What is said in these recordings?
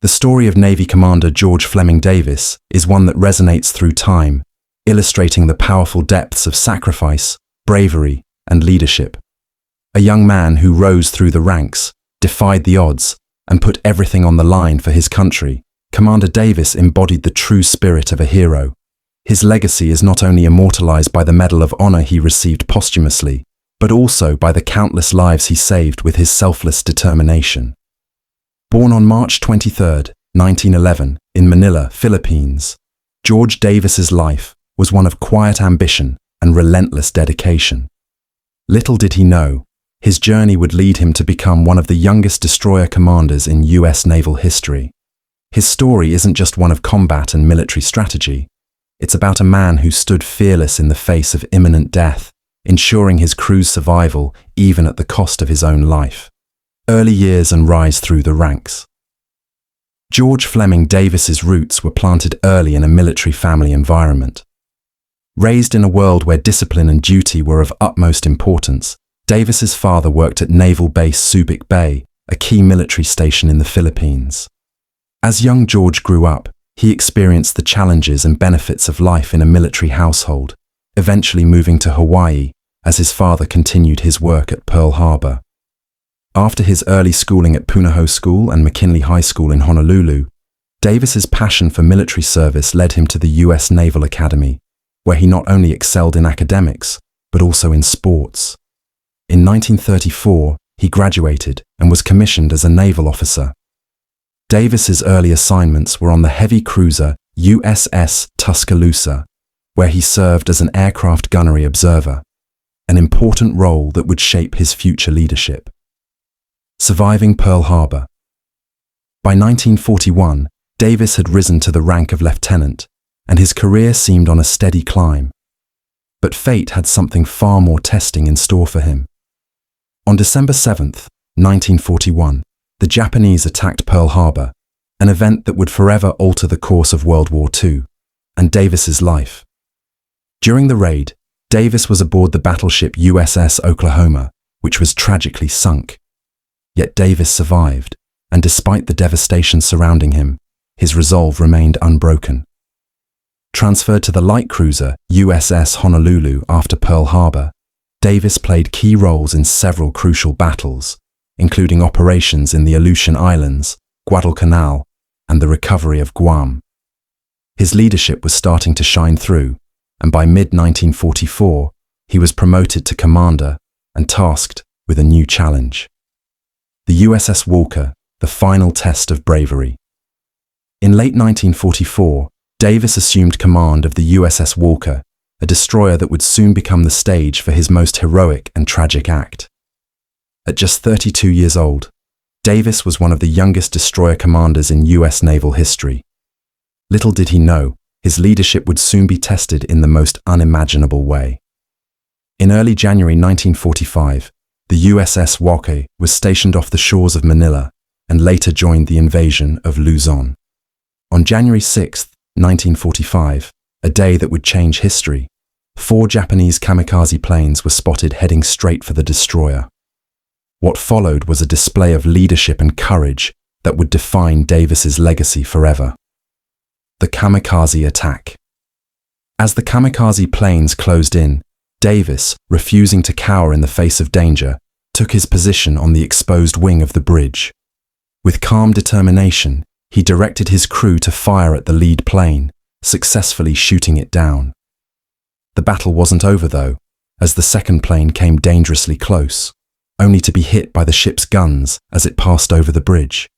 The story of Navy Commander George Fleming Davis is one that resonates through time, illustrating the powerful depths of sacrifice, bravery, and leadership. A young man who rose through the ranks, defied the odds, and put everything on the line for his country, Commander Davis embodied the true spirit of a hero. His legacy is not only immortalized by the Medal of Honor he received posthumously, but also by the countless lives he saved with his selfless determination. Born on March 23, 1911, in Manila, Philippines, George Davis's life was one of quiet ambition and relentless dedication. Little did he know, his journey would lead him to become one of the youngest destroyer commanders in U.S. naval history. His story isn't just one of combat and military strategy. It's about a man who stood fearless in the face of imminent death, ensuring his crew's survival even at the cost of his own life. Early years and rise through the ranks. George Fleming Davis's roots were planted early in a military family environment. Raised in a world where discipline and duty were of utmost importance, Davis's father worked at Naval Base Subic Bay, a key military station in the Philippines. As young George grew up, he experienced the challenges and benefits of life in a military household, eventually moving to Hawaii as his father continued his work at Pearl Harbor. After his early schooling at Punahou School and McKinley High School in Honolulu, Davis's passion for military service led him to the U.S. Naval Academy, where he not only excelled in academics, but also in sports. In 1934, he graduated and was commissioned as a naval officer. Davis's early assignments were on the heavy cruiser USS Tuscaloosa, where he served as an aircraft gunnery observer, an important role that would shape his future leadership. Surviving Pearl Harbor. By 1941, Davis had risen to the rank of lieutenant, and his career seemed on a steady climb. But fate had something far more testing in store for him. On December 7, 1941, the Japanese attacked Pearl Harbor, an event that would forever alter the course of World War II and Davis's life. During the raid, Davis was aboard the battleship USS Oklahoma, which was tragically sunk. Yet Davis survived, and despite the devastation surrounding him, his resolve remained unbroken. Transferred to the light cruiser USS Honolulu after Pearl Harbor, Davis played key roles in several crucial battles, including operations in the Aleutian Islands, Guadalcanal, and the recovery of Guam. His leadership was starting to shine through, and by mid-1944, he was promoted to commander and tasked with a new challenge. The USS Walke, the final test of bravery. In late 1944, Davis assumed command of the USS Walke, a destroyer that would soon become the stage for his most heroic and tragic act. At just 32 years old, Davis was one of the youngest destroyer commanders in U.S. naval history. Little did he know, his leadership would soon be tested in the most unimaginable way. In early January 1945, the USS Walke was stationed off the shores of Manila and later joined the invasion of Luzon. On January 6, 1945, a day that would change history, 4 Japanese kamikaze planes were spotted heading straight for the destroyer. What followed was a display of leadership and courage that would define Davis's legacy forever. The kamikaze attack. As the kamikaze planes closed in, Davis, refusing to cower in the face of danger, took his position on the exposed wing of the bridge. With calm determination, he directed his crew to fire at the lead plane, successfully shooting it down. The battle wasn't over though, as the second plane came dangerously close, only to be hit by the ship's guns as it passed over the bridge.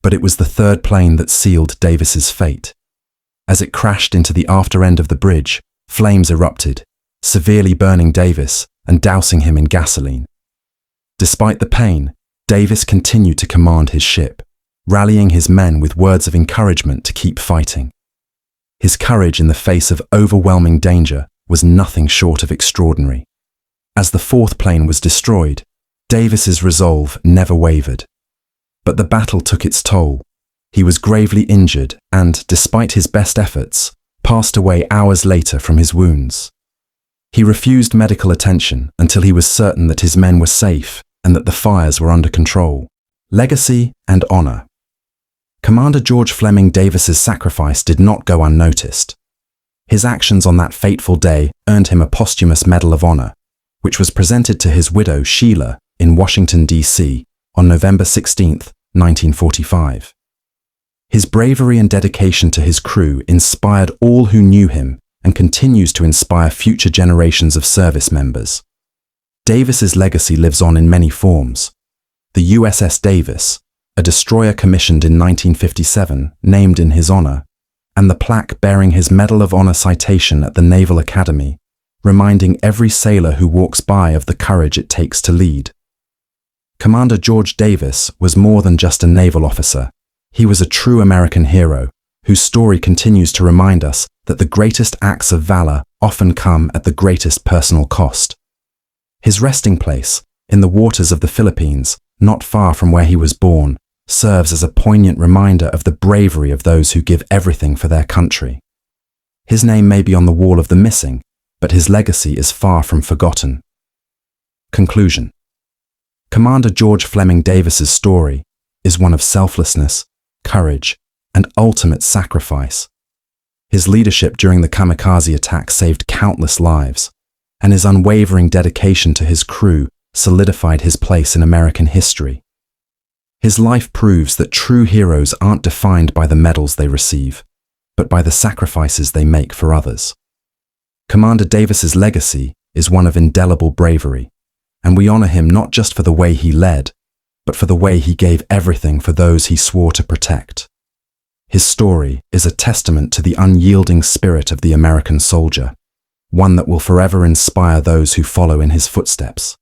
But it was the third plane that sealed Davis's fate. As it crashed into the after end of the bridge, flames erupted, severely burning Davis and dousing him in gasoline. Despite the pain, Davis continued to command his ship, rallying his men with words of encouragement to keep fighting. His courage in the face of overwhelming danger was nothing short of extraordinary. As the fourth plane was destroyed, Davis's resolve never wavered. But the battle took its toll. He was gravely injured and, despite his best efforts, passed away hours later from his wounds. He refused medical attention until he was certain that his men were safe and that the fires were under control. Legacy and honor. Commander George Fleming Davis's sacrifice did not go unnoticed. His actions on that fateful day earned him a posthumous Medal of Honor, which was presented to his widow Sheila in Washington, D.C. on November 16, 1945. His bravery and dedication to his crew inspired all who knew him and continues to inspire future generations of service members. Davis's legacy lives on in many forms. The USS Davis, a destroyer commissioned in 1957, named in his honor, and the plaque bearing his Medal of Honor citation at the Naval Academy, reminding every sailor who walks by of the courage it takes to lead. Commander George Davis was more than just a naval officer. He was a true American hero, whose story continues to remind us that the greatest acts of valor often come at the greatest personal cost. His resting place, in the waters of the Philippines, not far from where he was born, serves as a poignant reminder of the bravery of those who give everything for their country. His name may be on the wall of the missing, but his legacy is far from forgotten. Conclusion. Commander George Fleming Davis's story is one of selflessness, courage, and ultimate sacrifice. His leadership during the Kamikaze attack saved countless lives, and his unwavering dedication to his crew solidified his place in American history. His life proves that true heroes aren't defined by the medals they receive, but by the sacrifices they make for others. Commander Davis's legacy is one of indelible bravery, and we honor him not just for the way he led, but for the way he gave everything for those he swore to protect. His story is a testament to the unyielding spirit of the American soldier, one that will forever inspire those who follow in his footsteps.